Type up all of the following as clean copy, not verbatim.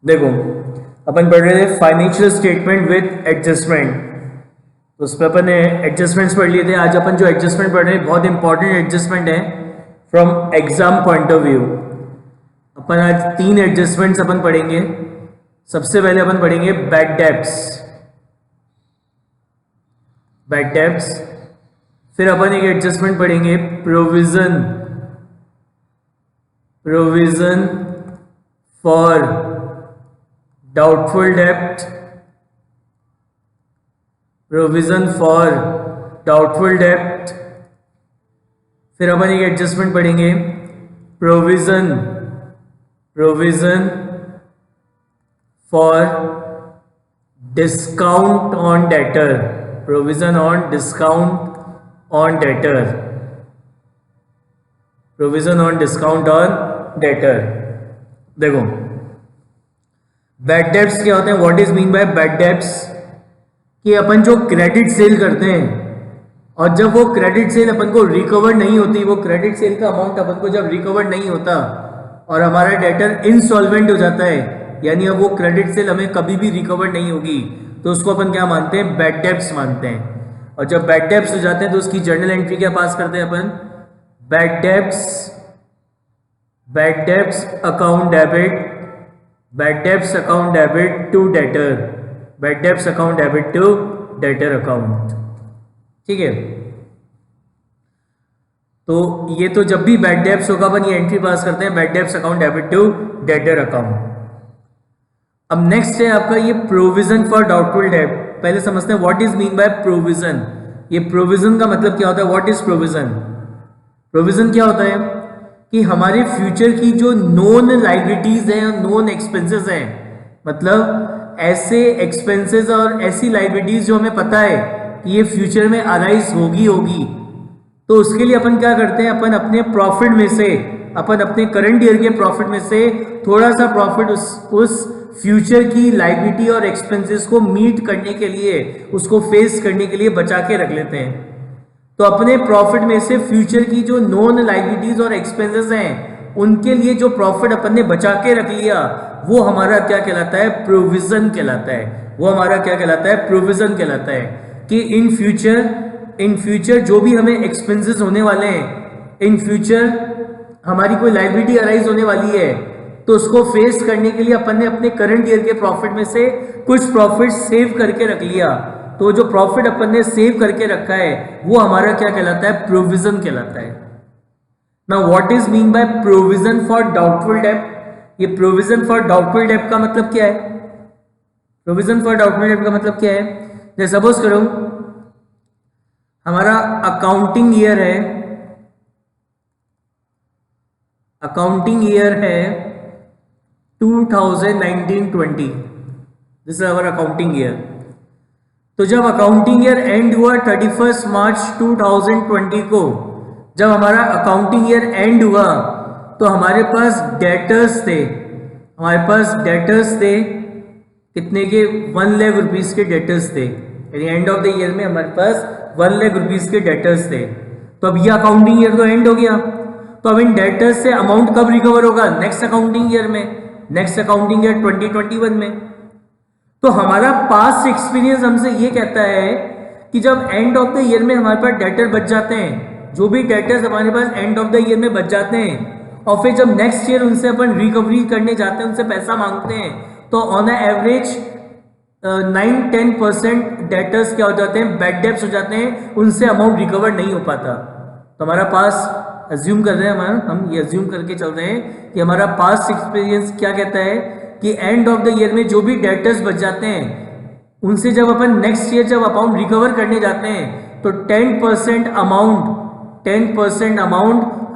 देखो, अपन पढ़ रहे थे फाइनेंशियल स्टेटमेंट विद एडजस्टमेंट, तो उस पर अपन ने एडजस्टमेंट्स पढ़ लिए थे। आज अपन जो एडजस्टमेंट पढ़ रहे हैं बहुत इंपॉर्टेंट एडजस्टमेंट है from exam point of view. अपन आज 3 एडजस्टमेंट्स अपन पढ़ेंगे। सबसे पहले अपन पढ़ेंगे बैड डेब्ट्स, बैड डेब्ट्स। फिर अपन एक एडजस्टमेंट पढ़ेंगे प्रोविजन, प्रोविजन फॉर डाउटफुल डेब्ट, प्रोविजन फॉर डाउटफुल डेब्ट। फिर अपन एक एडजस्टमेंट पढ़ेंगे provision, provision for discount on debtor, provision on discount on debtor, provision on discount on debtor. देखो, बैड डेब्ट्स क्या होते हैं, what is mean by bad debts, कि अपन जो क्रेडिट सेल करते हैं और जब वो क्रेडिट सेल अपन को रिकवर नहीं होती, वो क्रेडिट सेल का अमाउंट अपन को जब रिकवर नहीं होता और हमारा डेटर इंसॉल्वेंट हो जाता है, यानी अब वो क्रेडिट सेल हमें कभी भी रिकवर नहीं होगी, तो उसको अपन क्या मानते हैं, बैड डेब्ट्स मानते हैं। और जब बैड डेब्ट्स हो जाते हैं तो उसकी जर्नल एंट्री क्या पास करते हैं अपन, bad debts, bad debts account debit, bad debts account debit to debtor, bad debts account debit to debtor account. ठीक है, तो ये तो जब भी बैड डेब्ट्स होगा अपन ये एंट्री पास करते हैं, bad debts account debit to debtor account. अब नेक्स्ट है आपका ये प्रोविजन फॉर डाउटफुल डेब्ट। पहले समझते हैं what is mean by provision. ये प्रोविजन का मतलब क्या होता है, व्हाट इज प्रोविजन। प्रोविजन क्या होता है कि हमारे फ्यूचर की जो नोन लाइबिलिटीज हैं, नोन एक्सपेंसेस हैं, मतलब ऐसे एक्सपेंसेस और ऐसी लाइबिलिटीज जो हमें पता है कि ये फ्यूचर में अराइज होगी, तो उसके लिए अपन क्या करते हैं, अपन अपने प्रॉफिट में से, अपन अपने करंट ईयर के प्रॉफिट में से थोड़ा सा प्रॉफिट उस फ्यूचर की लाइबिलिटी और एक्सपेंसेस को मीट करने के लिए, उसको फेस करने के लिए बचा के रख लेते हैं। तो अपने प्रॉफिट में से फ्यूचर की जो नॉन लाइबिलिटीज और एक्सपेंसेस हैं, उनके लिए जो प्रॉफिट अपन ने बचा के रख लिया, वो हमारा क्या कहलाता है, प्रोविजन कहलाता है। वो हमारा क्या कहलाता है, प्रोविजन कहलाता है। कि इन फ्यूचर जो भी हमें एक्सपेंसेस होने वाले हैं, इन फ्यूचर हमारी कोई लाइबिलिटी अराइज होने वाली है, तो उसको फेस करने के लिए अपन ने अपने करंट ईयर के प्रॉफिट में से कुछ प्रॉफिट सेव करके रख लिया। तो जो प्रॉफिट अपन ने सेव करके रखा है वो हमारा क्या कहलाता है, प्रोविजन कहलाता है। Now what is mean by provision for doubtful डेब्ट। ये प्रोविजन फॉर डाउटफुल डेब्ट का मतलब क्या है, प्रोविजन फॉर डाउटफुल डेब्ट का मतलब क्या है, जैसे सपोज करो हमारा अकाउंटिंग ईयर है, अकाउंटिंग ईयर है 2019-20, this is our accounting year. तो जब अकाउंटिंग ईयर एंड हुआ 31 मार्च 2020 को, जब हमारा अकाउंटिंग ईयर एंड हुआ तो हमारे पास डेटर्स थे, हमारे पास डेटर्स थे कितने के, 1 लाख रुपीज के डेटर्स थे। यानी एंड ऑफ द ईयर में हमारे पास 1 लाख रुपीज के डेटर्स थे। तो अब ये अकाउंटिंग ईयर तो एंड हो गया, तो अब इन डेटर्स से अमाउंट कब रिकवर होगा, नेक्स्ट अकाउंटिंग ईयर में, नेक्स्ट अकाउंटिंग ईयर 2021 में। तो हमारा पास्ट एक्सपीरियंस हमसे ये कहता है कि जब एंड ऑफ द ईयर में हमारे पास डेटर बच जाते हैं, जो भी डेटर्स हमारे पास एंड ऑफ द ईयर में बच जाते हैं, और फिर जब नेक्स्ट ईयर उनसे अपन रिकवरी करने जाते हैं, उनसे पैसा मांगते हैं, तो ऑन एवरेज 9-10% डेटर्स क्या हो जाते हैं, बैड डेब्ट्स हो जाते हैं, उनसे अमाउंट रिकवर नहीं हो पाता। तो हमारा पास अज्यूम कर रहे हैं, हम ये अज्यूम करके चल रहे हैं कि हमारा पास्ट एक्सपीरियंस क्या कहता है कि एंड ऑफ द ईयर में जो भी डेटर्स बच जाते हैं, उनसे जब अपन नेक्स्ट ईयर जब अमाउंट रिकवर करने जाते हैं, तो 10% अमाउंट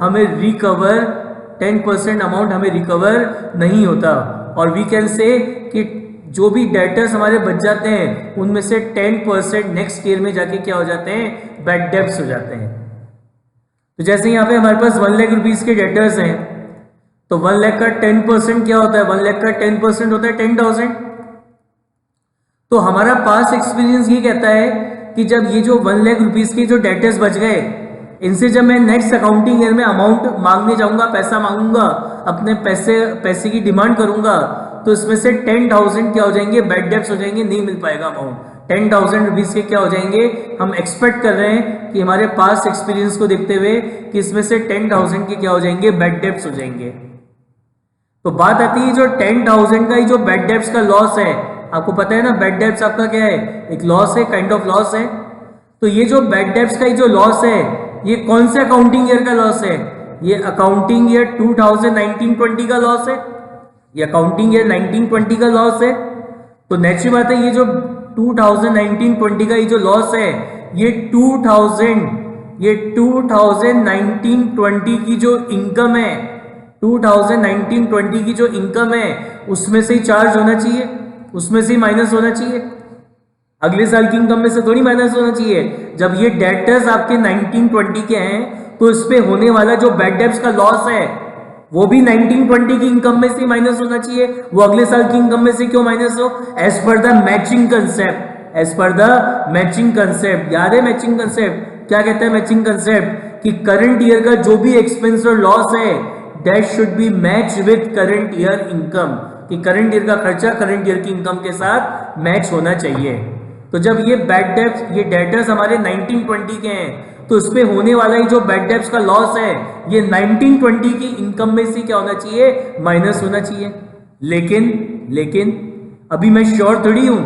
हमें रिकवर, 10% अमाउंट हमें रिकवर नहीं होता। और वी कैन से कि जो भी डेटर्स हमारे बच जाते हैं, उनमें से 10% नेक्स्ट ईयर में जाके क्या हो जाते हैं, बैड डेब्ट्स हो जाते हैं। तो जैसे यहाँ पे हमारे पास 1 लाख रुपीज के डेटर्स हैं, तो 1 लाख का 10% क्या होता है, 1 लाख का 10% होता है 10,000। तो हमारा पास्ट एक्सपीरियंस ये कहता है कि जब ये जो 1 लाख रुपीज के जो डेटर्स बच गए, इनसे जब मैं नेक्स्ट अकाउंटिंग ईयर में अमाउंट मांगने जाऊंगा, पैसा मांगूंगा, अपने पैसे की डिमांड करूंगा, तो इसमें से 10,000 क्या हो जाएंगे, बैड डेब्ट्स हो जाएंगे, नहीं मिल पाएगा अमाउंट। 10,000 रुपीज के क्या हो जाएंगे, हम एक्सपेक्ट कर रहे हैं कि हमारे पास एक्सपीरियंस को देखते हुए कि इसमें से 10,000 के क्या हो जाएंगे, बैड डेब्ट्स हो जाएंगे। तो बात आती है जो 10,000 का ही जो बैड डेब्ट्स का लॉस है, आपको पता है ना बैड डेब्ट्स आपका क्या है, एक लॉस है, काइंड ऑफ लॉस है। तो ये जो बैड डेब्ट्स का ही जो लॉस है, ये कौन से अकाउंटिंग ईयर का लॉस है, ये अकाउंटिंग ईयर 2019-20 का लॉस है, ये अकाउंटिंग ईयर 19-20 का लॉस है। तो नेचुरल बात है ये जो 2019-20 का ये जो लॉस है, ये 2019-20 की जो इनकम है, 2019-20 की जो इनकम है उसमें से ही चार्ज होना चाहिए, उसमें से ही माइनस होना चाहिए। अगले साल की इनकम में से थोड़ी माइनस होना चाहिए। जब ये डेटर्स आपके 19-20 के हैं तो इस पे होने वाला जो बैड डेब्ट्स का लॉस है वो भी 19-20 की इनकम में से माइनस होना चाहिए। वो अगले साल की इनकम में से क्यों माइनस हो, as per the matching concept, as per the matching concept. याद है मैचिंग कंसेप्ट क्या कहता है, मैचिंग कंसेप्ट कि करंट ईयर का जो भी एक्सपेंस और लॉस है that should be match with current year income, कि करंट ईयर का खर्चा करंट ईयर की इनकम के साथ मैच होना चाहिए। तो जब ये बैड डेब्ट्स, ये डेटर्स हमारे 19-20 के हैं तो उसपे होने वाला ही जो बैड डेब्ट्स का लॉस है ये 19-20 की इनकम में से क्या होना चाहिए, माइनस होना चाहिए। लेकिन अभी मैं श्योर थोड़ी हूं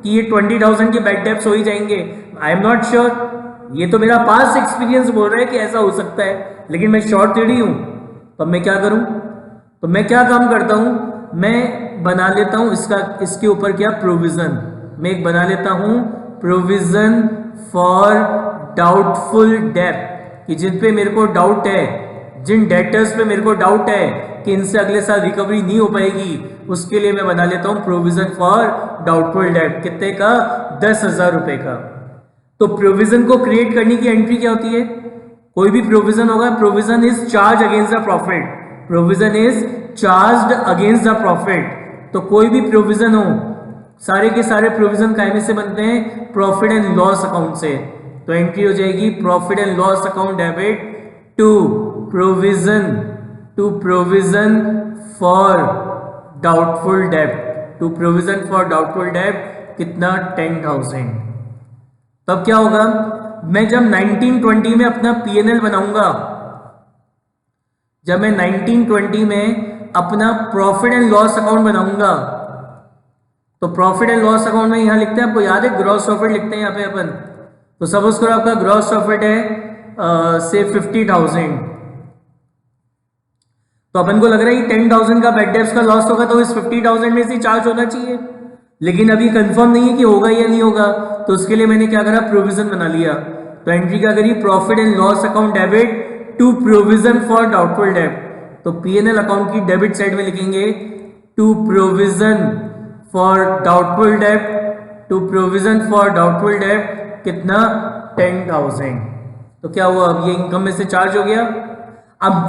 कि ये 20,000 के बैड डेब्ट्स हो ही जाएंगे, आई एम नॉट श्योर। ये तो मेरा पास्ट एक्सपीरियंस बोल रहा है कि ऐसा हो सकता है, लेकिन मैं श्योर थोड़ी हूं। तो मैं क्या करूं, तो मैं क्या काम करता हूं, मैं बना लेता हूं इसके ऊपर क्या, प्रोविजन। मैं एक बना लेता हूं प्रोविजन फॉर डाउटफुल डेब्ट, कि जिन पे मेरे को डाउट है, जिन डेटर्स पे मेरे को डाउट है कि इनसे अगले साल रिकवरी नहीं हो पाएगी, उसके लिए मैं बना लेता हूं प्रोविजन फॉर डाउटफुल डेब्ट। कितने का, 10,000 रुपए का। तो प्रोविजन को क्रिएट करने की एंट्री क्या होती है, कोई भी प्रोविजन होगा, provision is charge against the profit, provision is charged against the profit. तो कोई भी प्रोविजन हो, सारे के सारे प्रोविजन कायमे से बनते हैं, प्रॉफिट एंड लॉस अकाउंट से। तो एंट्री हो जाएगी profit and loss account debit to provision for doubtful डेब्ट, टू प्रोविजन फॉर डाउटफुल डेब्ट। कितना, 10,000। तब क्या होगा, मैं जब 19-20 में अपना P&L बनाऊंगा, जब मैं 19-20 में अपना प्रॉफिट एंड लॉस अकाउंट बनाऊंगा, तो प्रॉफिट एंड लॉस अकाउंट में यहां लिखते हैं, आपको याद है ग्रॉस प्रॉफिट लिखते हैं यहाँ पे अपन। तो सपोज करो आपका ग्रॉस प्रॉफिट है से 50,000, तो अपन को लग रहा है कि 10,000 का बैड डेब्ट्स का लॉस होगा तो इस 50,000 में से चार्ज होना चाहिए, लेकिन अभी कंफर्म नहीं है कि होगा या नहीं होगा। तो उसके लिए मैंने क्या करा, प्रोविजन बना लिया। तो एंट्री क्या करी, profit and loss account debit to provision for doubtful डेब्ट। तो P&L अकाउंट की डेबिट साइड में लिखेंगे टू प्रोविजन फॉर डाउटफुल डेब्ट, टू प्रोविजन फॉर डाउटफुल डेब्ट। कितना, 10,000। तो क्या हुआ, अब ये इनकम में से चार्ज हो गया। अब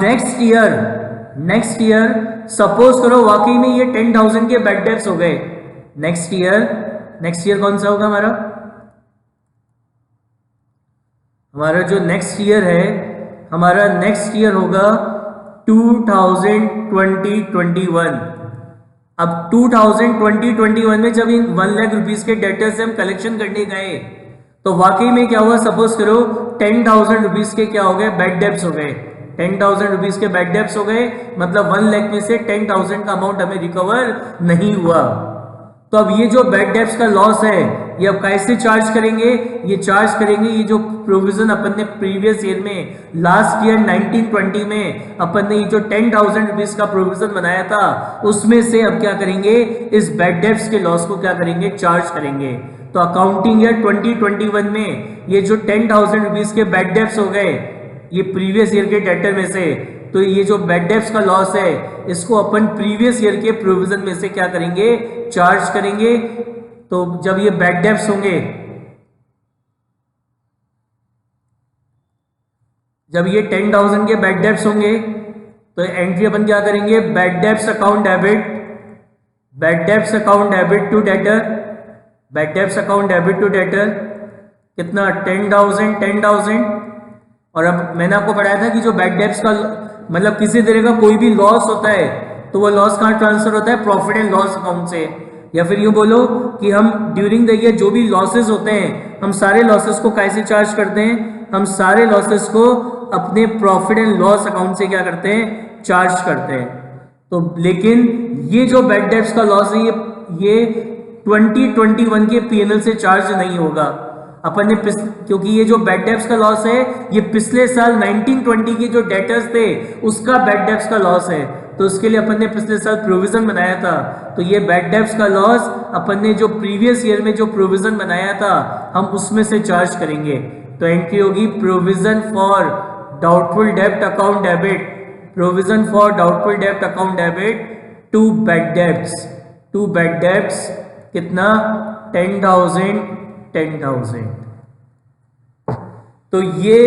नेक्स्ट ईयर सपोज करो वाकई में ये 10,000 के बैड डेब्ट्स हो गए। नेक्स्ट ईयर कौन सा होगा हमारा जो नेक्स्ट ईयर है, हमारा नेक्स्ट ईयर होगा 2020-21। अब 2020-21 में जब इन 1 लाख रुपीज के डेटर से हम कलेक्शन करने गए तो वाकई में क्या हुआ, सपोज करो 10,000 रुपीज के क्या हो गए, बैड डेब्ट्स हो गए। 10,000 रुपीज के बैड डेब्ट्स हो गए, मतलब 1 लाख में से 10,000 का अमाउंट हमें रिकवर नहीं हुआ। तो अब ये जो बैड डेब्ट्स का लॉस है ये अब कैसे चार्ज करेंगे, ये चार्ज करेंगे ये जो प्रोविजन अपन ने प्रीवियस ईयर में, लास्ट ईयर 19-20 में अपन ने ये जो 10,000 रुपीज का प्रोविजन बनाया था उसमें से अब क्या करेंगे, इस बैड डेब्ट्स के लॉस को क्या करेंगे, चार्ज करेंगे। तो अकाउंटिंग ईयर 2021 में ये जो 10,000 रुपीज के बैड डेब्ट्स हो गए ये प्रीवियस ईयर के डेटर में से, तो ये जो बैड डेब्ट्स का लॉस है इसको अपन प्रीवियस ईयर के प्रोविजन में से क्या करेंगे, चार्ज करेंगे। तो जब ये बैड डेब्ट्स होंगे, जब ये 10,000 के बैड डेब्ट्स होंगे तो एंट्री अपन क्या करेंगे, bad debts account debit, bad debts account debit to debtor, bad debts account debit to debtor. कितना, 10,000 और अब मैंने आपको पढ़ाया था कि जो बैड डेब्ट्स का मतलब किसी तरह का कोई भी लॉस होता है तो वो लॉस कहाँ ट्रांसफर होता है, प्रॉफिट एंड लॉस अकाउंट से। या फिर यूँ बोलो कि हम ड्यूरिंग द ईयर जो भी लॉसेस होते हैं हम सारे लॉसेस को कैसे चार्ज करते हैं, हम सारे लॉसेस को अपने प्रॉफिट एंड लॉस अकाउंट से क्या करते हैं, चार्ज करते हैं। तो लेकिन ये जो बैड डेब्ट्स का लॉस है ये 2021 के पीएनएल से चार्ज नहीं होगा। अपन ने क्योंकि ये जो बैड डेब्ट्स का लॉस है ये पिछले साल 1920 के जो डेटर्स थे उसका बैड डेब्ट्स का लॉस है, तो उसके लिए अपन ने पिछले साल प्रोविजन बनाया था। तो ये बैड डेब्ट्स का लॉस अपन ने जो प्रीवियस ईयर में जो प्रोविजन बनाया था हम उसमें से चार्ज करेंगे। तो एंट्री होगी प्रोविजन फॉर डाउटफुल डेब्ट account debit, provision for doubtful डेब्ट account debit to bad debts, to bad debts कितना 10,000। तो ये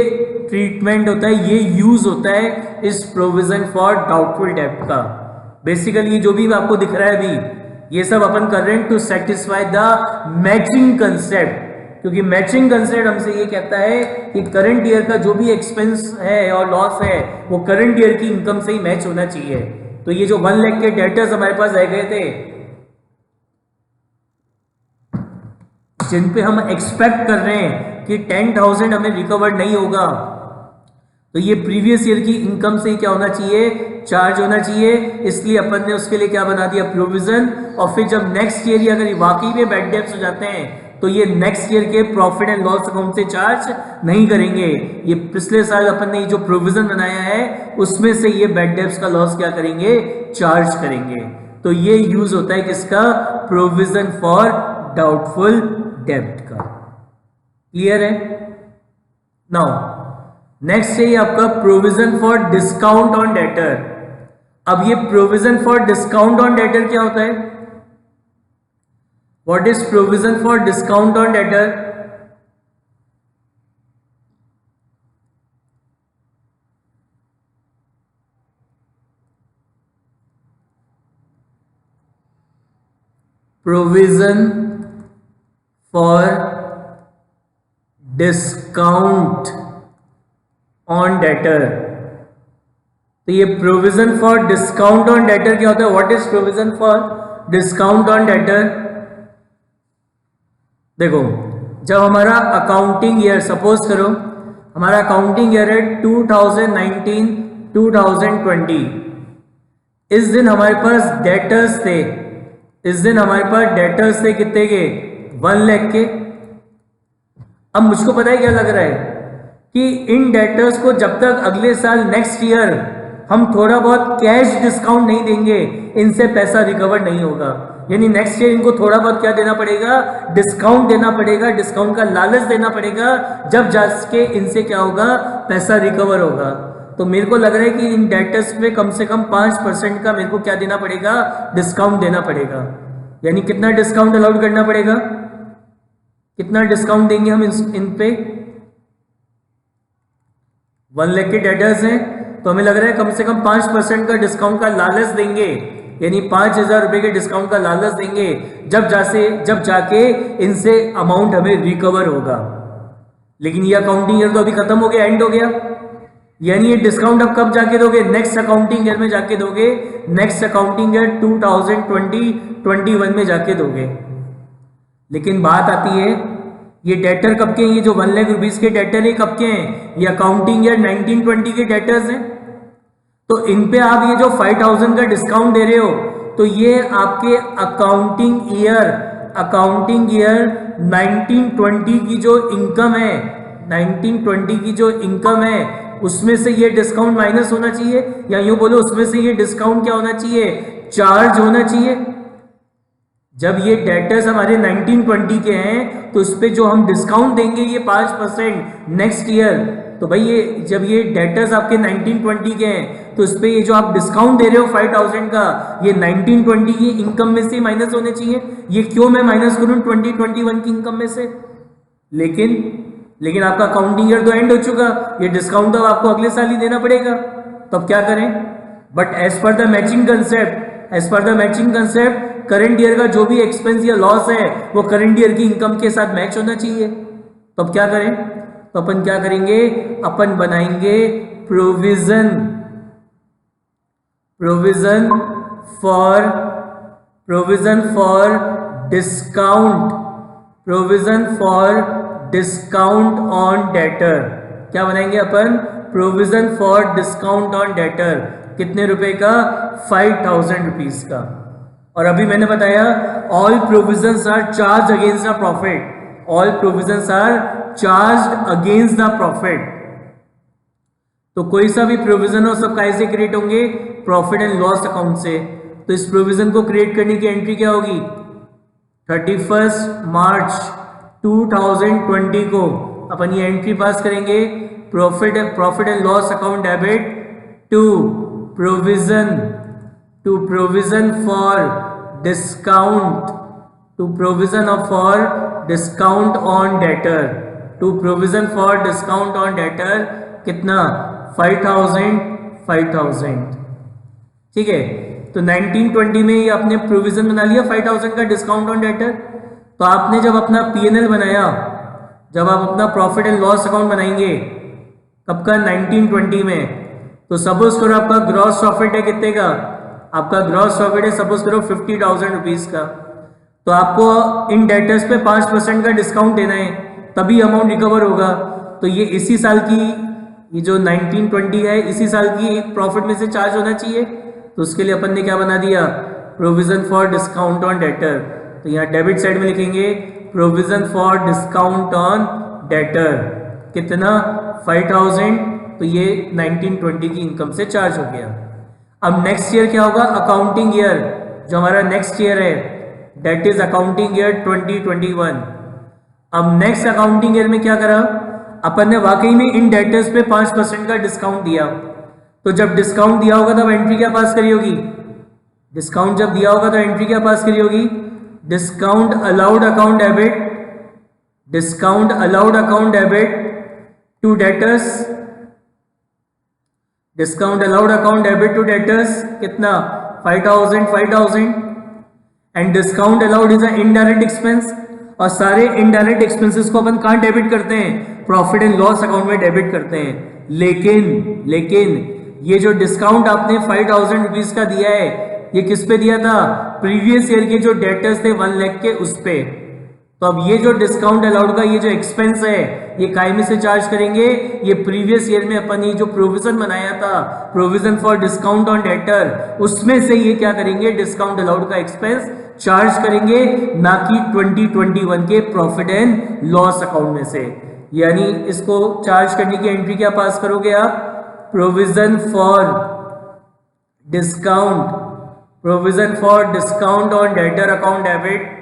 ट्रीटमेंट होता है, ये यूज होता है इस प्रोविजन फॉर डाउटफुल डेब्ट का। बेसिकली ये जो भी आपको दिख रहा है अभी ये सब अपन कर रहे हैं to satisfy the matching concept, क्योंकि मैचिंग कंसेप्ट हमसे ये कहता है कि करंट ईयर का जो भी एक्सपेंस है और लॉस है वो करंट ईयर की इनकम से ही मैच होना चाहिए। तो ये जो 1 लाख के डेटर्स हमारे पास रह गए थे जिन पे हम एक्सपेक्ट कर रहे हैं कि 10,000 हमें रिकवर नहीं होगा, तो ये प्रीवियस ईयर की इनकम से ही क्या होना चाहिए, चार्ज होना चाहिए। इसलिए अपन ने उसके लिए क्या बना दिया, प्रोविजन। और फिर जब नेक्स्ट ईयर या अगर वाकई में बैड डेब्ट्स हो जाते हैं तो ये नेक्स्ट ईयर के प्रॉफिट एंड लॉस अकाउंट से चार्ज नहीं करेंगे, ये पिछले साल अपन ने जो प्रोविजन बनाया है उसमें से ये बैड डेब्ट्स का लॉस क्या करेंगे, चार्ज करेंगे। तो ये यूज होता है किसका, प्रोविजन फॉर डाउटफुल डेब्ट का। क्लियर है? नाउ नेक्स्ट है आपका provision for discount on debtor. अब ये provision for discount on debtor क्या होता है, what is provision for discount on debtor? Provision for discount on debtor. तो ये provision for discount on debtor क्या होता है, what is provision for discount on debtor? देखो जब हमारा अकाउंटिंग ईयर, सपोज करो हमारा अकाउंटिंग ईयर है 2019-2020, इस दिन हमारे पास डेटर्स थे, इस दिन हमारे पास डेटर्स थे कितने के, 1 लाख के। अब मुझको पता है क्या लग रहा है कि इन डेटर्स को जब तक अगले साल नेक्स्ट ईयर हम थोड़ा बहुत कैश डिस्काउंट नहीं देंगे इनसे पैसा रिकवर नहीं होगा। यानी नेक्स्ट ईयर इनको थोड़ा बहुत क्या देना पड़ेगा, डिस्काउंट देना पड़ेगा, डिस्काउंट का लालच देना पड़ेगा, जब जाके इनसे क्या होगा, पैसा रिकवर होगा। तो मेरे को लग रहा है कि इन डेटर्स पे कम से कम 5% का मेरे को क्या देना पड़ेगा, डिस्काउंट देना पड़ेगा। यानी कितना डिस्काउंट अलाउड करना पड़ेगा, कितना डिस्काउंट देंगे हम इन पे, 1 लाख के डेटर्स हैं तो हमें लग रहा है कम से कम 5% का डिस्काउंट का लालच देंगे, यानी 5,000 रुपए के डिस्काउंट का लालच देंगे, जब जाके इनसे अमाउंट हमें रिकवर होगा। लेकिन ये अकाउंटिंग ईयर तो अभी खत्म हो गया, एंड हो गया, यानी ये डिस्काउंट अब कब जाके दोगे, नेक्स्ट अकाउंटिंग ईयर में जाके दोगे, नेक्स्ट अकाउंटिंग ईयर 2020-21 में जाके दोगे। लेकिन बात आती है ये डेटर कब के हैं, ये जो 1 लाख रुपीज के डेटर है कब के हैं, ये अकाउंटिंग ईयर 1920 के डेटर्स हैं। तो इन पे आप ये जो 5,000 का डिस्काउंट दे रहे हो तो ये आपके अकाउंटिंग ईयर 1920 की जो इनकम है, 1920 की जो इनकम है उसमें से ये डिस्काउंट माइनस होना चाहिए, या यूं बोलो उसमें से ये डिस्काउंट क्या होना चाहिए, चार्ज होना चाहिए। जब ये डेटर्स हमारे 1920 के हैं तो उस पर जो हम डिस्काउंट देंगे ये 5% नेक्स्ट ईयर, तो भाई ये जब ये डेटर्स आपके 1920 के हैं तो उस पर ये जो आप डिस्काउंट दे रहे हो 5,000 का, ये 1920 की इनकम में से माइनस होने चाहिए। ये क्यों मैं माइनस करूं 2021 की इनकम में से? लेकिन आपका अकाउंटिंग ईयर तो एंड हो चुका, ये डिस्काउंट तो आपको अगले साल ही देना पड़ेगा, तो अब क्या करें? But as per the matching concept current year का जो भी एक्सपेंस या लॉस है वो करंट ईयर की इनकम के साथ मैच होना चाहिए। तो अब क्या करें? तो अपन क्या करेंगे, अपन बनाएंगे provision for discount on debtor. क्या बनाएंगे अपन, provision for discount on debtor. कितने रुपए का, 5000 रुपीज का। और अभी मैंने बताया all provisions are charge against the profit, all provisions are charge against the profit. तो कोई सा भी प्रोविजन हो सब कैसे क्रिएट होंगे, प्रॉफिट एंड लॉस अकाउंट से। तो इस प्रोविजन को क्रिएट करने की एंट्री क्या होगी, 31 मार्च 2020 को अपन ये एंट्री पास करेंगे, profit and loss account debit to provision for discount on debtor, कितना, 5000। ठीक है, तो 1920 में ये आपने प्रोविजन बना लिया 5000 का डिस्काउंट ऑन डेटर। तो आपने जब अपना P&L बनाया, जब आप अपना प्रॉफिट एंड लॉस अकाउंट बनाएंगे कब का, 1920 में, तो सपोज करो आपका ग्रॉस प्रॉफिट है कितने का, आपका ग्रॉस प्रॉफिट है सपोज करो 50,000 रुपीज का। तो आपको इन डेटर्स पे 5% का डिस्काउंट देना है, तभी अमाउंट रिकवर होगा। तो ये इसी साल की, ये जो 1920 है इसी साल की प्रॉफिट में से चार्ज होना चाहिए। तो उसके लिए अपन ने क्या बना दिया, provision for discount on debtor. तो यहाँ डेबिट साइड में लिखेंगे provision for discount on debtor, कितना, 5000। तो ये 1920 की इनकम से चार्ज हो गया। अब नेक्स्ट ईयर क्या होगा, अकाउंटिंग ईयर, जो हमारा नेक्स्ट ईयर है दैट इज अकाउंटिंग ईयर 2021। अब नेक्स्ट अकाउंटिंग ईयर में क्या करा अपन ने, वाकई में इन डेटर्स पे 5% का डिस्काउंट दिया। तो जब डिस्काउंट दिया होगा तब एंट्री क्या पास करी होगी, डिस्काउंट जब दिया होगा तो एंट्री क्या पास करी होगी, discount allowed account debit to debtors, discount allowed account debit to debtors, कितना, 5000। And discount allowed is a indirect expense, और सारे इनडायरेक्ट एक्सपेंसेस को अपन कहां डेबिट करते हैं, प्रॉफिट एंड लॉस अकाउंट में डेबिट करते हैं। लेकिन ये जो डिस्काउंट आपने 5000 रुपीज का दिया है, ये किस पे दिया था, प्रीवियस ईयर के जो डेटर्स थे 1 लाख के, उस पे। तो अब ये जो डिस्काउंट अलाउड का ये जो एक्सपेंस है, ये काय में से चार्ज करेंगे, ये प्रीवियस ईयर में अपन ये जो प्रोविजन बनाया था, provision for discount on debtor, उसमें से ये क्या करेंगे, डिस्काउंट अलाउड का एक्सपेंस चार्ज करेंगे, ना कि 2021 के प्रॉफिट एंड लॉस अकाउंट में से। यानी इसको चार्ज करने की एंट्री क्या पास करोगे आप, provision for discount on debtor account debit,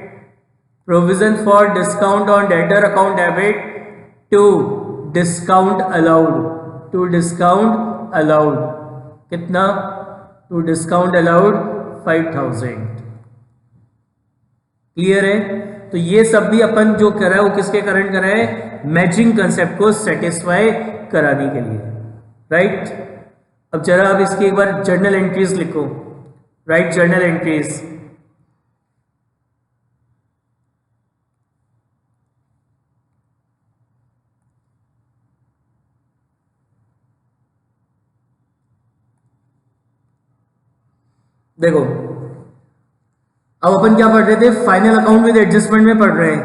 provision for discount on debtor account debit to discount allowed, कितना, टू डिस्काउंट अलाउड 5000। क्लियर है। तो ये सब भी अपन जो करा है वो किसके कारण करा है, मैचिंग कंसेप्ट को सेटिस्फाई कराने के लिए, राइट। अब जरा आप इसकी एक बार जर्नल एंट्रीज लिखो, राइट, जर्नल एंट्रीज। देखो अब अपन क्या पढ़ रहे थे, फाइनल अकाउंट विद एडजस्टमेंट में पढ़ रहे हैं।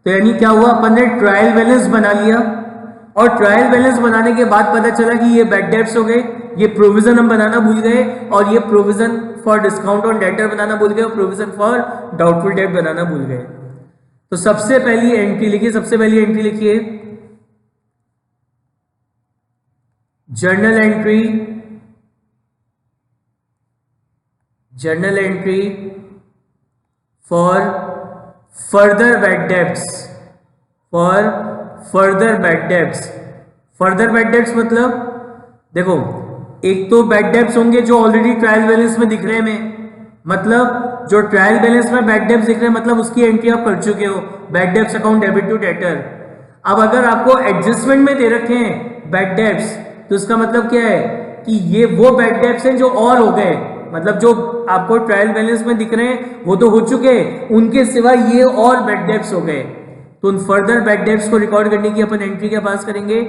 तो यानी क्या हुआ, अपन ने ट्रायल बैलेंस बना लिया, और ट्रायल बैलेंस बनाने के बाद पता चला कि ये बैड डेब्ट्स हो गए, ये प्रोविजन हम बनाना भूल गए, और ये provision for discount on debtor बनाना भूल गए, और प्रोविजन फॉर डाउटफुल डेट बनाना भूल गए। तो सबसे पहली एंट्री लिखिए, journal entry for further bad debts, further bad debts मतलब देखो, एक तो बैड डेब्ट्स होंगे जो ऑलरेडी ट्रायल बैलेंस में दिख रहे हैं, मतलब जो ट्रायल बैलेंस में बैड डेब्ट्स दिख रहे हैं मतलब उसकी एंट्री आप कर चुके हो, bad debts account debit to debtor. अब अगर आपको एडजस्टमेंट में दे रखे हैं बैड डेब्ट्स, तो इसका मतलब क्या है कि ये वो बैड डेब्ट्स हैं जो और हो गए, मतलब जो आपको ट्रायल बैलेंस में दिख रहे हैं वो तो हो चुके, उनके सिवा ये और बैड डेब्ट्स हो गए। तो उन फर्दर बैड डेब्ट्स को रिकॉर्ड करने की अपन एंट्री क्या पास करेंगे,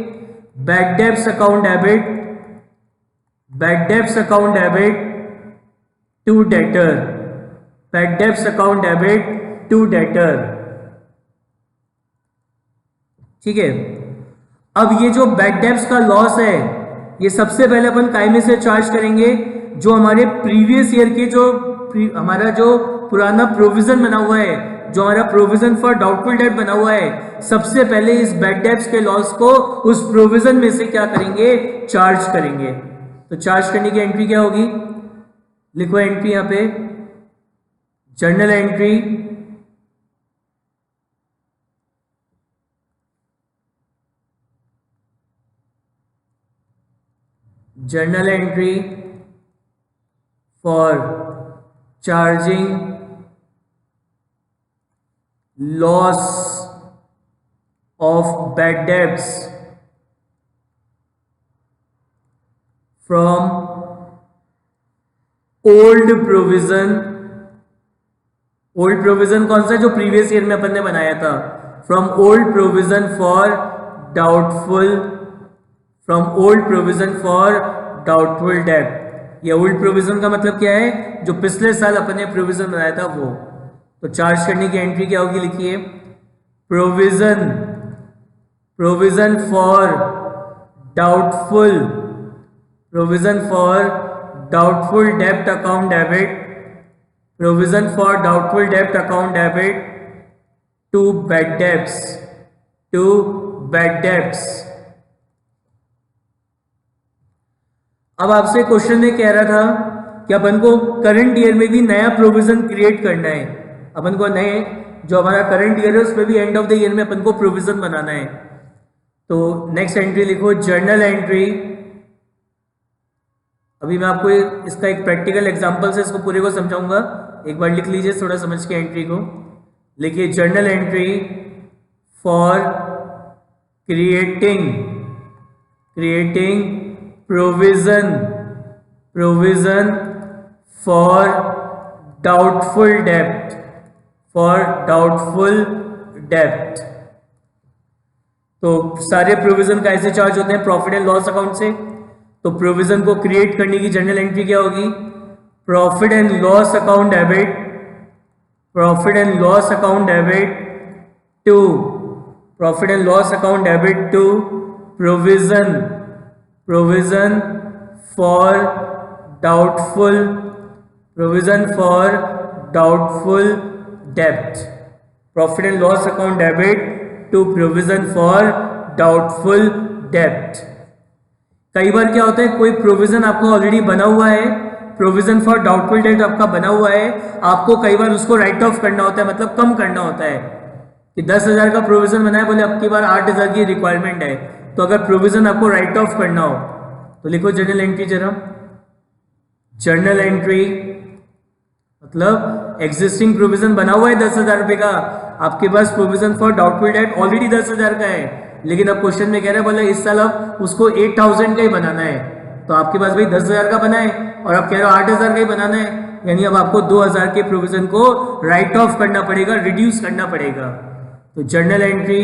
bad debts account debit, bad debts account debit to debtor, bad debts account debit to debtor. ठीक है, अब ये जो बैड डेब्ट्स का लॉस है ये सबसे पहले अपन कायमे से चार्ज करेंगे, जो हमारे प्रीवियस ईयर के जो हमारा जो पुराना प्रोविजन बना हुआ है, जो हमारा प्रोविजन फॉर डाउटफुल डेट बना हुआ है, सबसे पहले इस बैड डेब्ट्स के लॉस को उस प्रोविजन में से क्या करेंगे, चार्ज करेंगे। तो चार्ज करने की एंट्री क्या होगी, लिखो एंट्री यहां पे, journal entry journal entry for charging loss of bad debts from old provision, old provision कौन सा, जो प्रीवियस ईयर में अपन ने बनाया था, from old provision for doubtful, from old provision for doubtful date. ये ओल्ड प्रोविजन का मतलब क्या है, जो पिछले साल अपन ने प्रोविजन बनाया था वो। तो चार्ज करने की एंट्री क्या होगी, लिखिए provision, provision for doubtful, provision for doubtful डेब्ट account debit, provision for doubtful डेब्ट account debit to bad debts, to bad debts. अब आपसे क्वेश्चन में कह रहा था कि अपन को करंट ईयर में भी नया प्रोविजन क्रिएट करना है, अपन को नए जो हमारा करंट ईयर है उसमें भी एंड ऑफ द ईयर में अपन को प्रोविजन बनाना है। तो नेक्स्ट एंट्री लिखो जर्नल एंट्री। अभी मैं आपको इसका एक प्रैक्टिकल एग्जांपल से इसको पूरे को समझाऊंगा, एक बार लिख लीजिए थोड़ा समझ के एंट्री को। लिखिए journal entry for creating provision for doubtful डेब्ट, तो सारे प्रोविजन कैसे चार्ज होते हैं, प्रॉफिट एंड लॉस अकाउंट से। तो प्रोविजन को क्रिएट करने की जर्नल एंट्री क्या होगी, profit and loss account debit, profit and loss account debit to, profit and loss account debit to provision for doubtful डेब्ट, profit and loss account debit to provision for doubtful डेब्ट। कई बार क्या होता है, कोई provision आपको ऑलरेडी बना हुआ है, प्रोविजन फॉर डाउटफुल डेट आपका बना हुआ है, आपको कई बार उसको राइट ऑफ करना होता है, मतलब कम करना होता है कि 10,000 का प्रोविजन बना है, बोले अब की बार 8,000 की रिक्वायरमेंट है। तो अगर प्रोविजन आपको राइट ऑफ करना हो तो लिखो जर्नल एंट्री जरा। जर्नल एंट्री मतलब एग्जिस्टिंग प्रोविजन बना हुआ है 10,000 रुपए का, आपके पास provision for doubtful debt already 10,000 का है, लेकिन अब क्वेश्चन में कह रहा है बोले इस साल अब उसको 8,000 का ही बनाना है। तो आपके पास भाई 10,000 का बना है और आप कह रहे हो 8,000 का ही बनाना है, यानी अब आपको 2,000 के प्रोविजन को राइट ऑफ करना पड़ेगा, रिड्यूस करना पड़ेगा। तो journal entry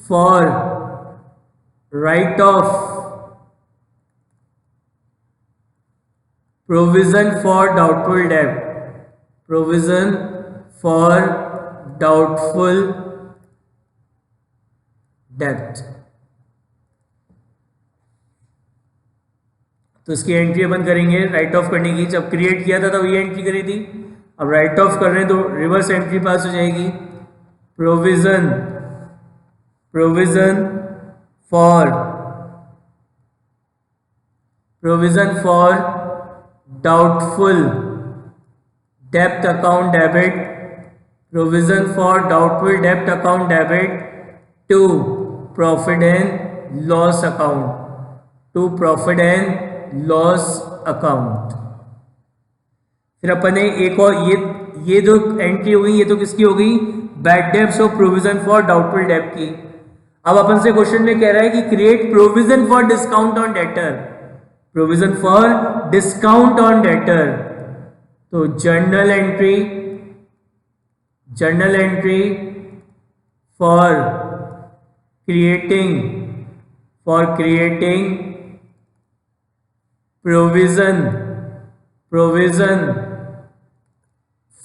for right of provision for doubtful date, provision for doubtful date. तो इसकी एंट्री अपन करेंगे राइट ऑफ करने की, जब क्रिएट किया था तब ये एंट्री करी थी, अब राइट ऑफ कर रहे हैं तो रिवर्स एंट्री पास हो जाएगी। प्रोविजन फॉर डाउटफुल डेब्ट account debit, provision for doubtful डेब्ट account debit to profit and loss account, to profit and loss account. फिर अपन ने एक और ये जो एंट्री हो गई ये तो किसकी हो गई, bad debts of provision for doubtful डेब्ट की। अब अपन से क्वेश्चन में कह रहा है कि create provision for discount on debtor, provision for discount on debtor. तो journal entry for creating provision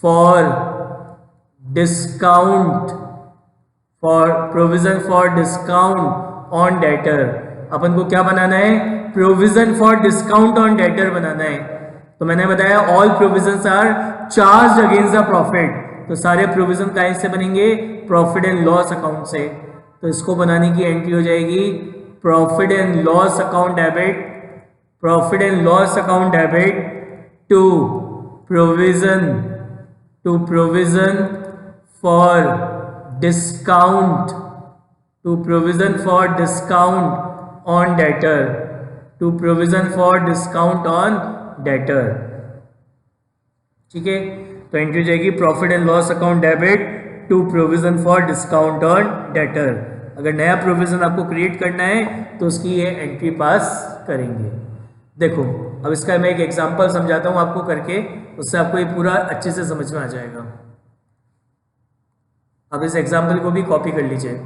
for discount on debtor. अपन को क्या बनाना है? Provision for discount on debtor बनाना है। तो मैंने बताया all provisions are charge against the profit, तो सारे प्रोविजन कहाँ से बनेंगे? प्रॉफिट एंड लॉस अकाउंट से। तो इसको बनाने की एंट्री हो जाएगी profit and loss account debit to provision for discount on debtor. ठीक है, तो एंट्री हो जाएगी profit and loss account debit to provision for discount on debtor. अगर नया प्रोविजन आपको क्रिएट करना है तो उसकी ये एंट्री पास करेंगे। देखो, अब इसका मैं एक एग्जांपल समझाता हूं आपको करके, उससे आपको ये पूरा अच्छे से समझ में आ जाएगा। अब इस एग्जांपल को भी कॉपी कर लीजिए।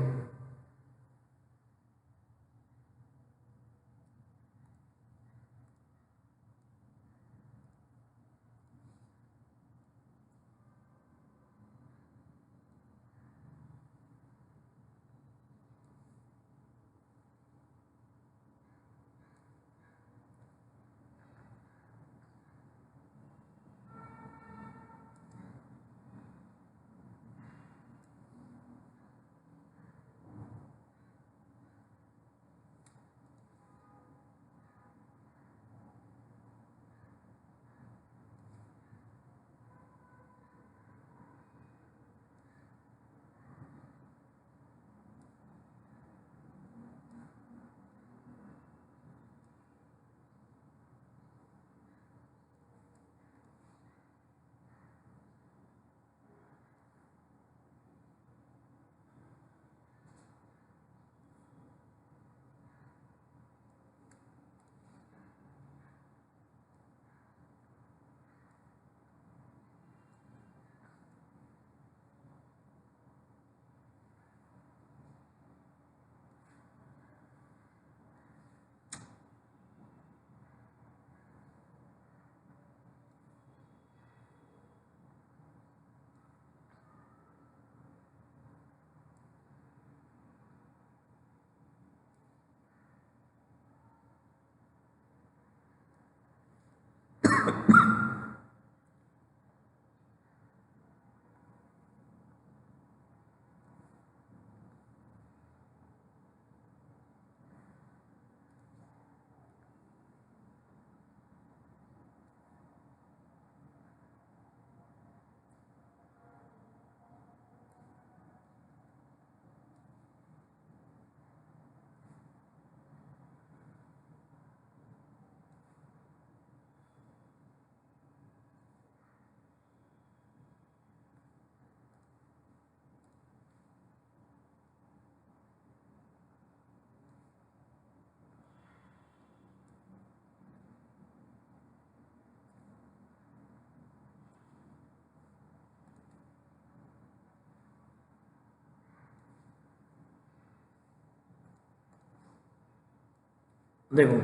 देखो,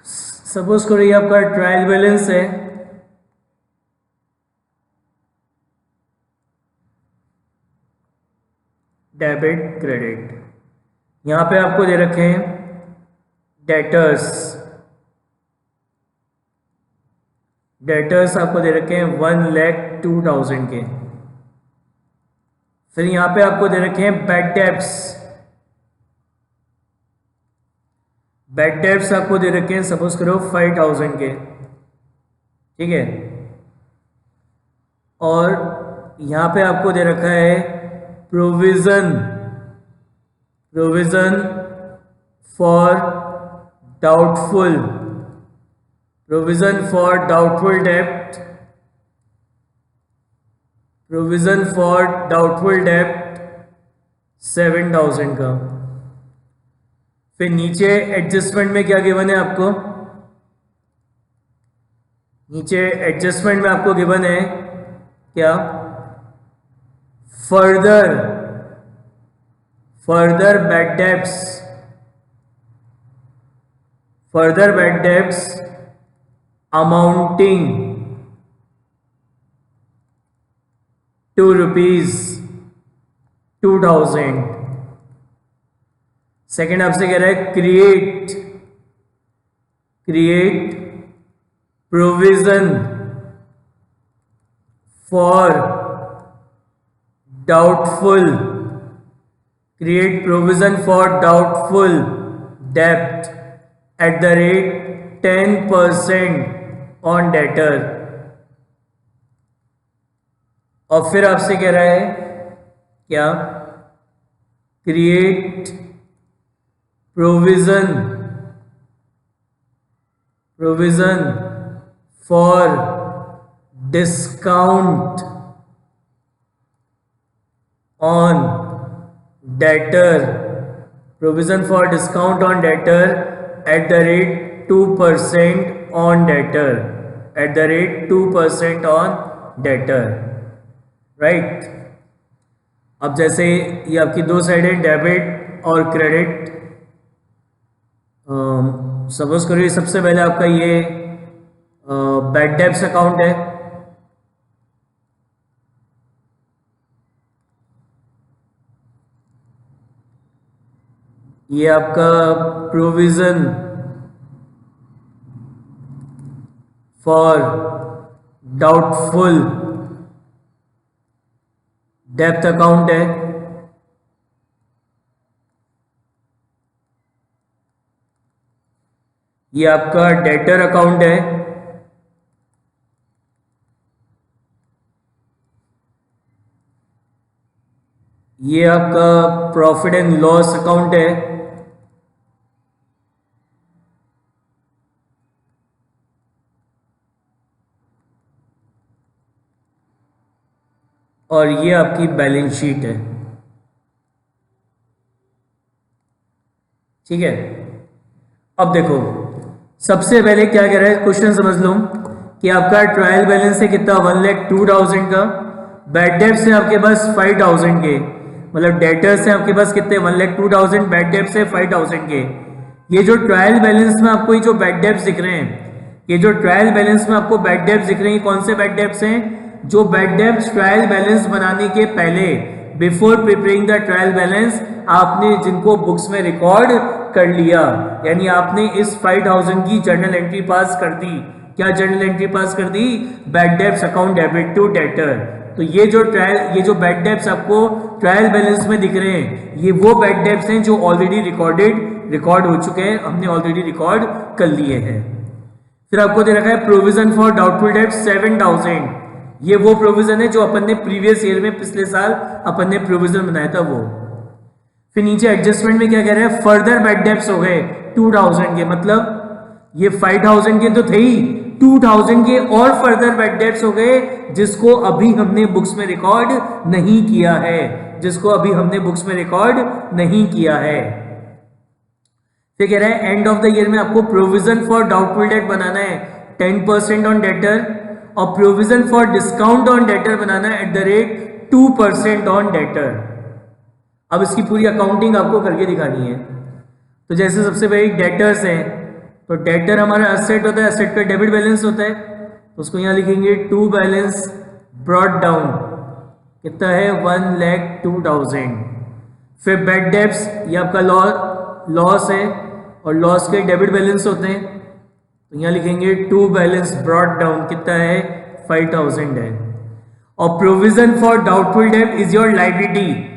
सपोज करो ये आपका ट्रायल बैलेंस है, डेबिट क्रेडिट। यहां पे आपको दे रखे हैं डेटर्स आपको दे रखे हैं 1,02,000 के। फिर यहां पे आपको दे रखे हैं बैड डेब्ट्स आपको दे रखे हैं सपोज करो 5,000 के। ठीक है, और यहां पे आपको दे रखा है प्रोविजन फॉर डाउटफुल डेब्ट 7,000 का। फिर नीचे एडजस्टमेंट में क्या गिवन है आपको? नीचे एडजस्टमेंट में आपको गिवन है क्या? further bad debts amounting to rupees 2000. Second आपसे कह रहा है क्रिएट प्रोविजन फॉर डाउटफुल डेब्ट eight the rate 10% on debtor. और फिर आपसे कह रहा है क्या, create provision for discount on debtor eight the rate 2% on debtor. Right. अब जैसे ये आपकी दो साइड है, डेबिट और क्रेडिट. सपोज करिए सबसे पहले आपका ये बैड डेब्ट्स अकाउंट है. ये आपका प्रोविजन फॉर डाउटफुल डेब्ट अकाउंट है. ये आपका डेटर अकाउंट है. ये आपका प्रॉफिट एंड लॉस अकाउंट है. और ये आपकी बैलेंस शीट है. ठीक है. अब देखो सबसे पहले क्या कह रहा है, क्वेश्चन समझ लो कि आपका ट्रायल बैलेंस है कितना, 1,02,000 का. बैड डेब्ट्स है आपके पास 5,000 के, मतलब डेटर्स है आपके पास कितने, 1,02,000. बैड डेब्ट्स है 5,000 के. ये जो ट्रायल बैलेंस में आपको ये जो बैड डेब्ट्स दिख रहे हैं, ये जो ट्रायल बैलेंस में आपको बैड डेब्ट्स दिख रहे हैं, कौन से बैड डेब्ट्स हैं, जो बैड डेब्ट्स ट्रायल बैलेंस बनाने के पहले, before preparing the trial balance, आपने जिनको बुक्स में रिकॉर्ड कर लिया, यानी आपने इस 5,000 की जर्नल एंट्री पास कर दी. क्या जर्नल एंट्री पास कर दी, bad debts account debit to debtor. तो ये जो बैड डेब्ट्स आपको ट्रायल बैलेंस में दिख रहे हैं, ये वो बैड डेब्ट्स हैं जो ऑलरेडी रिकॉर्ड हो चुके हैं, हमने ऑलरेडी रिकॉर्ड कर लिए हैं. फिर आपको दे रखा है प्रोविजन फॉर डाउटफुल डेब्ट्स 7,000. ये वो प्रोविजन है जो अपन ने प्रीवियस ईयर में, पिछले साल अपन ने प्रोविजन बनाया था वो. फिर नीचे एडजस्टमेंट में क्या कह रहे हैं, फर्दर बैड डेब्ट्स हो गए 2,000 के, मतलब ये 5,000 के तो थे ही, 2,000 के और फर्दर बैड डेब्ट्स हो गए जिसको अभी हमने बुक्स में रिकॉर्ड नहीं किया है. फिर कह रहा है एंड ऑफ द ईयर में आपको प्रोविजन फॉर डाउटफुल डेट बनाना है 10% ऑन डेटर, और provision for discount on debtor बनाना है at the rate 2% on debtor. अब इसकी पूरी अकाउंटिंग आपको करके दिखानी है. तो जैसे सबसे पहले डेटर्स हैं, तो डेटर हमारा एसेट होता है, एसेट का डेबिट बैलेंस होता है, तो उसको यहाँ लिखेंगे टू बैलेंस ब्रॉट डाउन, कितना है 1,02,000. फिर बैड डेब्ट्स, ये आपका लॉस है, और लॉस के डेबिट बैलेंस होते हैं, तो यहाँ लिखेंगे टू बैलेंस ब्रॉट डाउन, कितना है 5,000 है. और प्रोविजन फॉर डाउटफुल डेब्ट इज योर लायबिलिटी.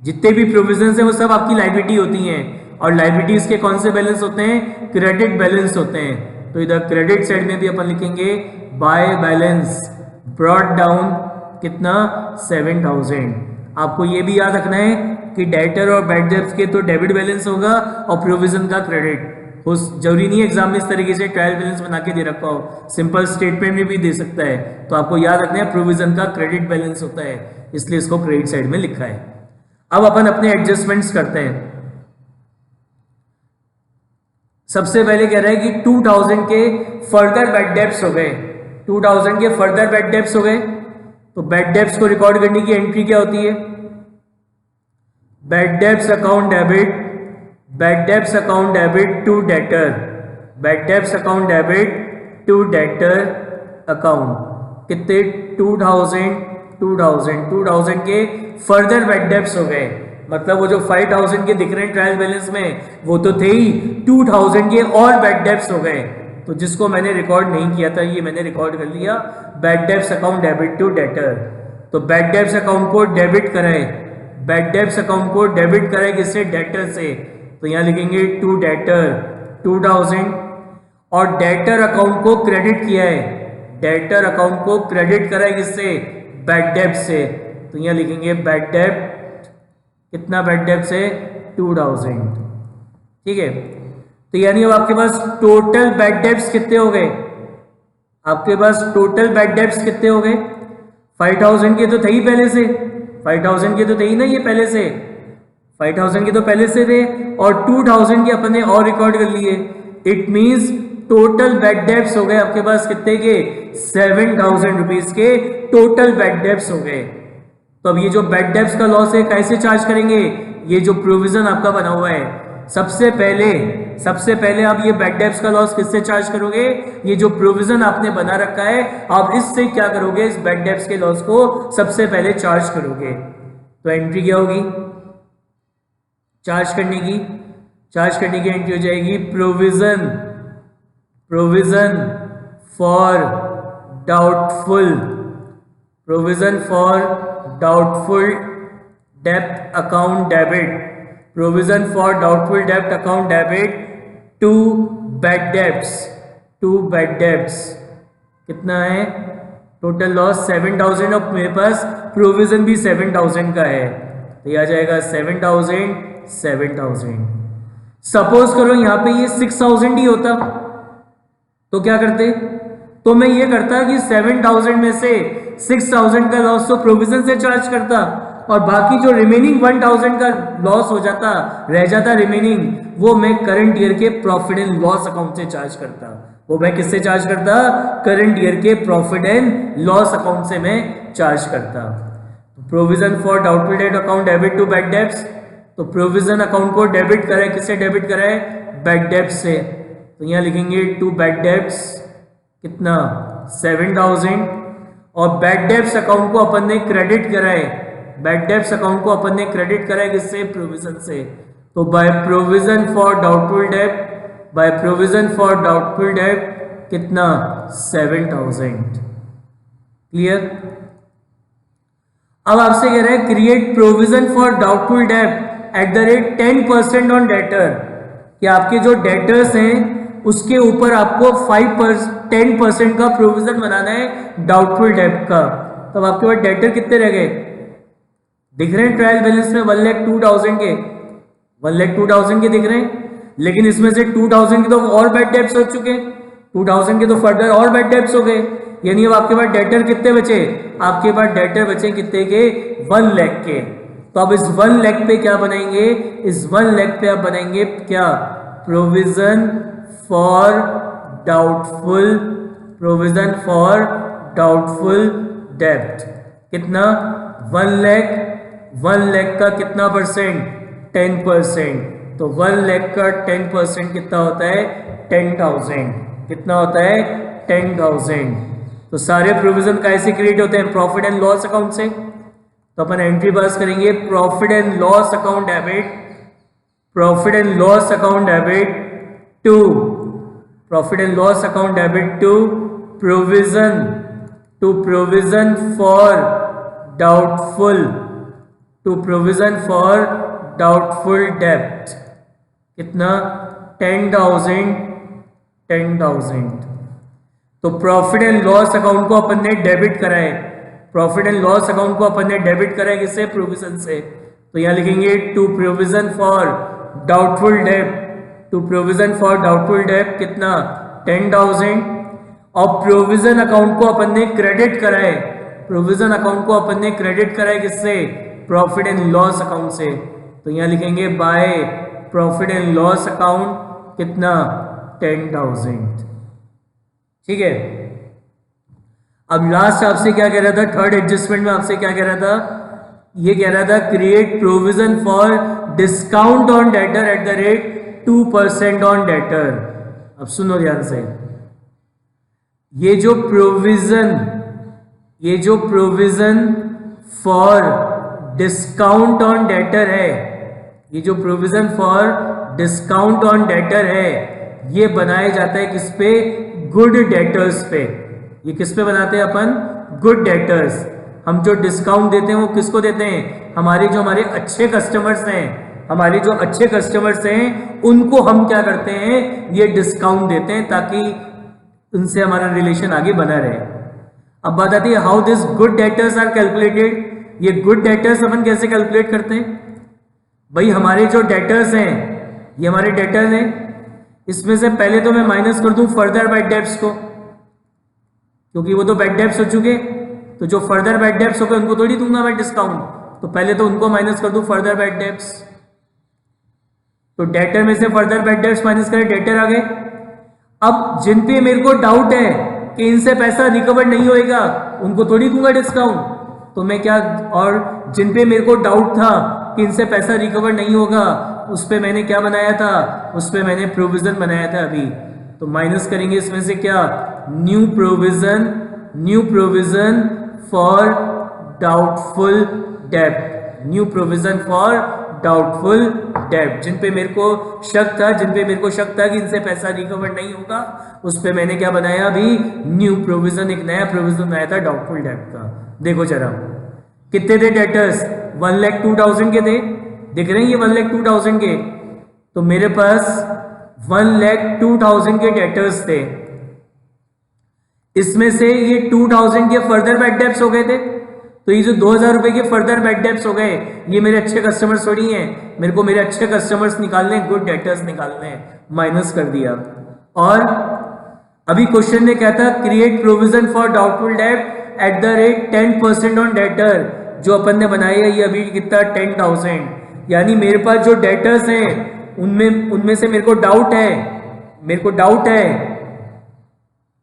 जितने भी प्रोविजंस हैं वो सब आपकी लायबिलिटी होती हैं, और लायबिलिटीज के कौन से बैलेंस होते हैं, क्रेडिट बैलेंस होते हैं. तो इधर क्रेडिट साइड में भी अपन लिखेंगे बाय बैलेंस ब्रॉट डाउन, कितना 7,000. आपको ये भी याद रखना है कि डेटर और बैड डेब्ट्स के तो डेबिट बैलेंस होगा और प्रोविजन का क्रेडिट. जरूरी नहीं है एग्जाम में इस तरीके से ट्रायल बैलेंस बना के दे रखा हो, सिंपल स्टेटमेंट में भी दे सकता है. तो आपको याद रखना है प्रोविजन का क्रेडिट बैलेंस होता है, इसलिए इसको क्रेडिट साइड में लिखा है. अब अपन अपने एडजस्टमेंट्स करते हैं. सबसे पहले कह रहा है कि 2,000 के फर्दर बैड डेब्ट्स हो गए, 2,000 के फर्दर बैड डेब्ट्स हो गए. तो बैड डेब्ट्स को रिकॉर्ड करने की एंट्री क्या होती है? Bad debts account debit, bad debts account debit to debtor, bad debts account debit to debtor account. कितने? 2000 के फर्दर बैड डेब्ट्स हो गए, मतलब वो जो 5000 के दिख रहे हैं ट्रायल बैलेंस में वो तो थे ही, 2000 के और बैड डेब्ट्स हो गए। तो जिसको मैंने रिकॉर्ड नहीं किया था ये मैंने रिकॉर्ड कर लिया, bad debts account debit to debtor. तो बैड डेब्ट्स अकाउंट को डेबिट कराए, बैड डेब्ट्स अकाउंट को डेबिट कराए किससे? डेटर से। तो यहाँ लिखेंगे टू डेटर 2000, और डेटर अकाउंट को क्रेडिट किया है, डेटर अकाउंट को क्रेडिट कराए किससे? बैड डेब्ट से। तो यहाँ लिखेंगे बैड डेब्ट, कितना बैड डेब्ट से? 2000। ठीक है, तो यानी अब आपके पास टोटल बैड डेब्ट्स कितने हो गए? आपके पास टोटल बैड डेब्ट्स कितने हो गए? 5000 के तो थे ही पहले से, 5000 के तो थे ही ना ये पहले से, 5000 के तो पहले से थे, और 2000 के अपन ने और रिकॉर्ड कर लिए। It means total bad debts हो गए आपके पास कितने के? 7000 रुपीज के टोटल बैड डेब्ट्स हो गए। तो अब ये जो बैड डेब्ट्स का लॉस है कैसे चार्ज करेंगे? ये जो प्रोविजन आपका बना हुआ है, सबसे पहले आप ये बैड डेब्ट्स का लॉस किससे चार्ज करोगे? ये जो प्रोविजन आपने बना रखा है आप इससे क्या करोगे? इस बैड डेब्ट्स के लॉस को सबसे पहले चार्ज करोगे। तो एंट्री क्या होगी चार्ज करने की? चार्ज करने की एंट्री हो जाएगी provision for doubtful, provision for doubtful डेब्ट account debit, provision for doubtful डेब्ट account debit to bad debts. कितना है टोटल लॉस? 7000, और मेरे पास प्रोविजन भी 7000 का है, तो यह आ जाएगा 7000। सपोज करो यहाँ पे ये 6000 ही होता तो क्या करते? तो मैं ये करता कि 7000 में से 6000 का लॉस तो प्रोविजन से चार्ज करता, और बाकी जो रिमेनिंग 1000 का लॉस हो जाता, रह जाता रिमेनिंग, वो मैं करंट ईयर के प्रॉफिट एंड लॉस अकाउंट से चार्ज करता। वो मैं किससे चार्ज करता? करंट ईयर के प्रॉफिट एंड लॉस अकाउंट से मैं चार्ज करता। Provision for doubtful debt account debit to bad debts, तो प्रोविजन अकाउंट को डेबिट कराए, किससे डेबिट कराए? बैड डेब्ट्स से। तो यहाँ लिखेंगे टू बैड डेब्ट्स, कितना? 7000, और बैड डेब्ट्स अकाउंट को अपन ने क्रेडिट कराए, बैड डेब्ट्स अकाउंट को अपन ने क्रेडिट कराए किससे? प्रोविजन से। तो बाय प्रोविजन फॉर डाउटफुल डेब्ट, कितना? 7000। क्लियर? अब आपसे कह रहा है क्रिएट प्रोविजन फॉर डाउटफुल डेब्ट eight the rate 10% on debtor, कि आपके जो डेटर्स हैं उसके ऊपर आपको 10% का प्रोविजन बनाना है डाउटफुल डेब्ट का। तब आपके पास डेटर कितने रह गए? दिख रहे हैं ट्रायल बैलेंस में 1,02,000 के, 1,02,000 के दिख रहे हैं, लेकिन इसमें से 2000 के तो और बैड डेब्ट्स हो चुके, 2000 के तो फर्दर और बैड डेब्ट्स हो गए, यानी अब आपके पास डेटर कितने बचे? आपके पास डेटर बचे कितने के? 1 लाख के। तो अब इस 1 लाख पे क्या बनाएंगे? इस 1 लाख पे आप बनाएंगे क्या? प्रोविजन फॉर डाउटफुल डेब्ट। कितना? 1 लाख का कितना परसेंट? 10%। तो 1 लाख का 10% कितना होता है? 10,000। कितना होता है? 10,000। तो सारे प्रोविजन कैसे क्रिएट होते हैं? प्रॉफिट एंड लॉस अकाउंट से। तो अपन एंट्री पास करेंगे profit and loss account debit to provision for doubtful डेब्ट। कितना? 10,000। तो प्रॉफिट एंड लॉस अकाउंट को अपन ने डेबिट कराए, किससे? प्रोविजन से। तो यहां लिखेंगे टू प्रोविजन फॉर डाउटफुल डेब्ट, कितना? 10,000। और प्रोविजन अकाउंट को अपन ने क्रेडिट कराए, किससे? प्रॉफिट एंड लॉस अकाउंट से। तो यहां लिखेंगे by profit and loss account, कितना? 10,000। ठीक है। अब लास्ट आपसे क्या कह रहा था, थर्ड एडजस्टमेंट में आपसे क्या कह रहा था, ये कह रहा था create provision for discount on debtor eight the rate 2% on debtor. अब सुनो ध्यान से, ये जो provision for discount on debtor है, ये जो provision for discount on debtor है, ये बनाया जाता है किस पे, गुड डेटर्स पे। ये किस पे बनाते हैं अपन, गुड डेटर्स। हम जो डिस्काउंट देते हैं वो किसको देते हैं, हमारे अच्छे कस्टमर्स हैं, हमारे जो अच्छे कस्टमर्स हैं उनको हम क्या करते हैं, ये डिस्काउंट देते हैं ताकि उनसे हमारा रिलेशन आगे बना रहे। अब बात आती है how this good debtors are calculated. ये गुड डेटर्स अपन कैसे कैलकुलेट करते हैं, भाई हमारे जो डेटर्स हैं, ये हमारे डेटर्स हैं, इसमें से पहले तो मैं माइनस कर दूं फर्दर बैड डेब्ट्स को, क्योंकि वो तो बैड डेब्ट्स हो चुके, तो जो फर्दर बैड डेब्ट्स हो गए उनको थोड़ी दूंगा मैं डिस्काउंट, तो पहले तो उनको माइनस कर दूं फर्दर बैड डेब्ट्स। तो डेटर में से फर्दर बैड डेब्ट्स माइनस करें, डेटर आ गए। अब जिन पे मेरे को डाउट है कि इनसे पैसा रिकवर नहीं होएगा, उनको थोड़ी दूंगा डिस्काउंट, तो मैं क्या, और जिन पे मेरे को डाउट था कि इनसे पैसा रिकवर नहीं होगा, उस पे मैंने क्या बनाया था, उस पे मैंने प्रोविजन बनाया था अभी, तो माइनस करेंगे इसमें से क्या, न्यू प्रोविजन फॉर डाउटफुल डेब्ट, न्यू प्रोविजन फॉर डाउटफुल डेब्ट। जिन पे मेरे को शक था कि इनसे पैसा रिकवर नहीं होगा, उस पे मैंने क्या बनाया अभी, न्यू प्रोविजन, एक नया प्रोविजन बनाया था डाउटफुल डेब्ट का। देखो जरा कितने थे डेटर्स, 1,02,000 के थे, दिख रहे हैं ये 1,02,000 के, तो मेरे पास 1,02,000 के डेटर्स थे, इसमें से ये 2,000 के फर्दर बैड डेब्ट्स हो गए थे, तो ये जो 2,000 रुपए के फर्दर बैड डेब्ट्स हो गए, ये मेरे अच्छे कस्टमर्स थोड़ी हैं, मेरे को मेरे अच्छे कस्टमर्स निकालने, गुड डेटर्स निकालने, माइनस कर दिया। और अभी क्वेश्चन में क्या था, क्रिएट प्रोविजन फॉर डाउटफुल डेब्ट eight the rate 10% on debtor, जो अपन ने बनाया ये अभी कितना 10,000, यानी मेरे पास जो डेटर्स हैं उनमें से मेरे को डाउट है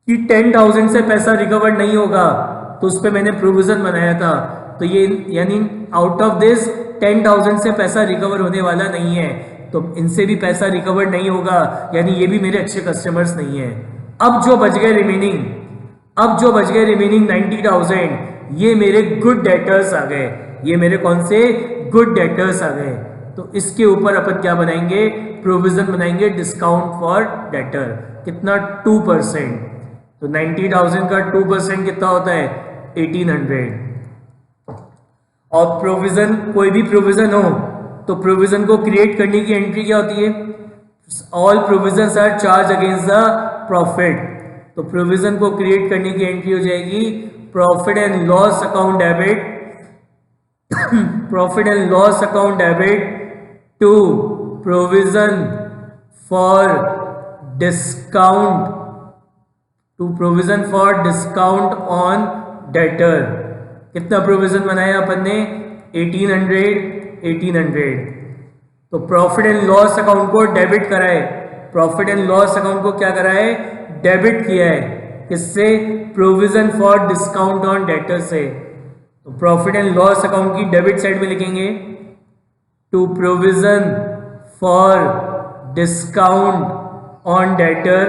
कि 10,000 से पैसा रिकवर नहीं होगा, तो उस पर मैंने प्रोविजन बनाया था, तो ये यानी आउट ऑफ दिस 10,000 से पैसा रिकवर होने वाला नहीं है, तो इनसे भी पैसा रिकवर नहीं होगा, यानी ये भी मेरे अच्छे कस्टमर्स नहीं है। अब जो बच गए रिमेनिंग 90,000, ये मेरे गुड डेटर्स आ गए, ये मेरे कौन से गुड डेटर्स आ गए, तो इसके ऊपर अपन क्या बनाएंगे, प्रोविजन बनाएंगे डिस्काउंट फॉर डेटर, कितना 2%, तो 90,000 का 2% कितना होता है 1,800। और प्रोविजन, कोई भी प्रोविजन हो तो प्रोविजन को क्रिएट करने की एंट्री क्या होती है, all provisions are charge against the profit, तो प्रोविजन को क्रिएट करने की एंट्री हो जाएगी profit and loss account debit, profit and loss account debit to provision for discount on debtor. कितना प्रोविजन बनाया अपन ने, 1,800, तो प्रॉफिट एंड लॉस अकाउंट को डेबिट कराए, प्रॉफिट एंड लॉस अकाउंट को क्या कराए, डेबिट किया है, किससे, provision for discount on debtor से, तो प्रॉफिट एंड लॉस अकाउंट की डेबिट साइड में लिखेंगे to provision for discount on debtor,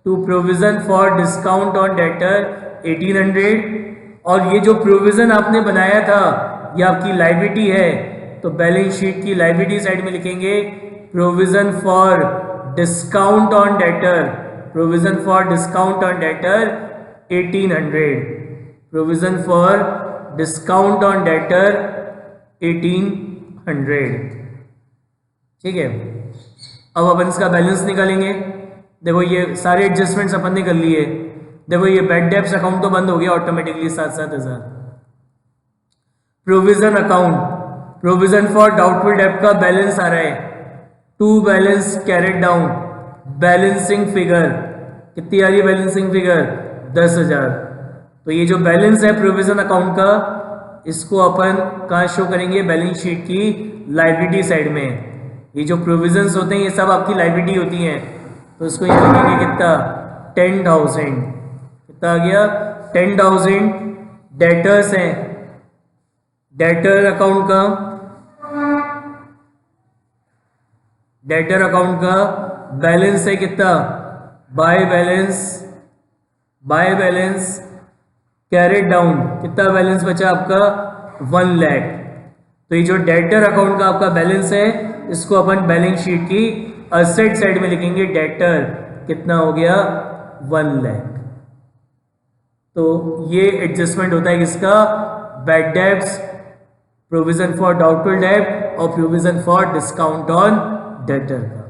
to provision for discount on debtor 1,800, और ये जो प्रोविजन आपने बनाया था ये आपकी लायबिलिटी है, तो बैलेंस शीट की लायबिलिटी साइड में लिखेंगे provision for discount on debtor, provision for discount on debtor 1,800, provision for discount on debtor 1,800। ठीक है, अब अपन इसका बैलेंस निकालेंगे। देखो ये सारे एडजस्टमेंट्स अपन ने कर लिए, देखो ये बैड डेब्ट्स अकाउंट तो बंद हो गया automatically 7,000। Provision account, provision for doubtful डेब्ट का बैलेंस आ रहा है, to balance carried down, balancing figure कितनी आ रही है, बैलेंसिंग फिगर 10,000। तो ये जो बैलेंस है प्रोविजन अकाउंट का, इसको अपन कहाँ शो करेंगे, बैलेंस शीट की लायबिलिटी साइड में। ये जो प्रोविजंस होते हैं ये सब आपकी लायबिलिटी होती हैं, तो इसको ये लिखेंगे कितना 10,000, कितना आ गया 10,000 डेटर्स हैं, डेटर अकाउंट का बैलेंस है कितना, बाय बैलेंस कैरेट डाउन, कितना बैलेंस बचा आपका 1 लाख। तो ये जो डेटर अकाउंट का आपका बैलेंस है इसको अपन बैलेंस शीट की असेट साइड में लिखेंगे, डेटर कितना हो गया 1 लाख। तो ये एडजस्टमेंट होता है किसका, bad debts, provision for doubtful डेब्ट और provision for discount on debtor का।